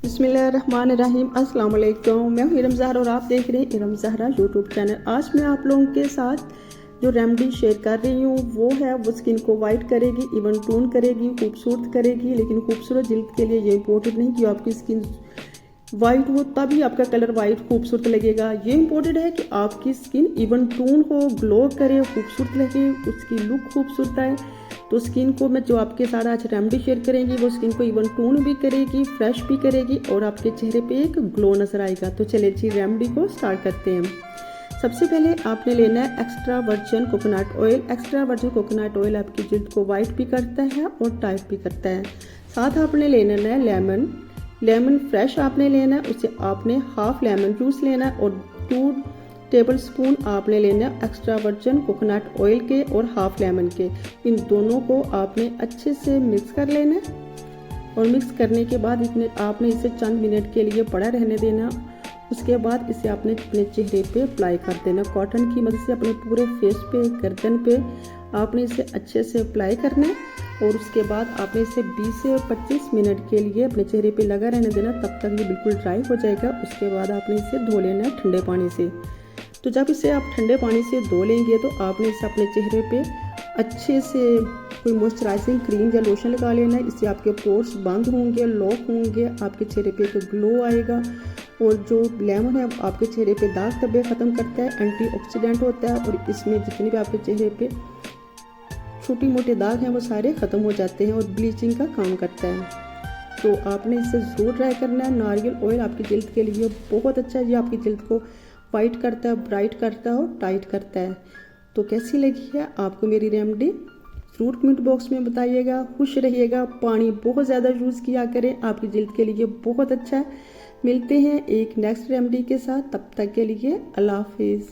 बिस्मिल्लाहिर्रहमानिर्रहीम। अस्सलाम वालेकुम। मैं हूँ इरम ज़हरा और आप देख रहे हैं इरम ज़हरा यूट्यूब चैनल। आज मैं आप लोगों के साथ जो रेमेडी शेयर कर रही हूँ वो है वो स्किन को वाइट करेगी, इवन टोन करेगी, खूबसूरत करेगी। लेकिन खूबसूरत जिल्द के लिए ये इंपॉर्टेंट नहीं कि आपकी स्किन वाइट हो तभी आपका कलर वाइट खूबसूरत लगेगा। ये इम्पोर्टेंट है कि आपकी स्किन इवन टोन हो, ग्लो करे, खूबसूरत लगे, उसकी लुक खूबसूरत आए। तो स्किन को मैं जो आपके साथ आज रेमेडी शेयर करेंगी वो स्किन को इवन टोन भी करेगी, फ्रेश भी करेगी और आपके चेहरे पे एक ग्लो नजर आएगा। तो चलिए जी रेमेडी को स्टार्ट करते हैं। सबसे पहले आपने लेना है extra virgin coconut oil. Extra virgin coconut oil आपकी जिल्द को वाइट भी करता है और टाइट भी करता है। साथ आपने लेना है लेमन फ्रेश आपने लेना है, उसे आपने हाफ लेमन जूस लेना है और 2 टेबलस्पून आपने लेना है एक्स्ट्रा वर्जिन कोकोनट ऑयल के और हाफ लेमन के। इन दोनों को आपने अच्छे से मिक्स कर लेना है और मिक्स करने के बाद आपने इसे चंद मिनट के लिए पड़ा रहने देना। उसके बाद इसे आपने अपने चेहरे पे अप्लाई कर देना। कॉटन की मदद से अपने पूरे फेस पे, गर्दन पे आपने इसे अच्छे से अप्लाई करना है और उसके बाद आपने इसे 20 से 25 मिनट के लिए अपने चेहरे पे लगा रहने देना। तब तक ये बिल्कुल ड्राई हो जाएगा। उसके बाद आपने इसे धो लेना है ठंडे पानी से। तो जब इसे आप ठंडे पानी से धो लेंगे तो आपने इसे अपने चेहरे पे अच्छे से कोई मॉइस्चराइजिंग क्रीम या लोशन लगा लेना है। इससे आपके पोर्स बंद होंगे, लॉक होंगे, आपके चेहरे पे एक ग्लो आएगा। और जो लेमन है आपके चेहरे पे दाग धब्बे ख़त्म करता है, एंटीऑक्सीडेंट होता है और इसमें जितने भी आपके चेहरे पे छोटी मोटे दाग हैं वो सारे ख़त्म हो जाते हैं और ब्लीचिंग का काम करता है। तो आपने इसे ज़रूर ट्राई करना है। नारियल ऑयल आपकी जिल्द के लिए बहुत अच्छा है। ये आपकी जिल्द को वाइट करता है, ब्राइट करता है और टाइट करता है। तो कैसी लगी है आपको मेरी रेमेडी ज़रूर कमेंट बॉक्स में बताइएगा। खुश रहिएगा, पानी बहुत ज़्यादा यूज़ किया करें, आपकी जिल्द के लिए बहुत अच्छा है। मिलते हैं एक नेक्स्ट रेमेडी के साथ, तब तक के लिए अल्लाह हाफिज़।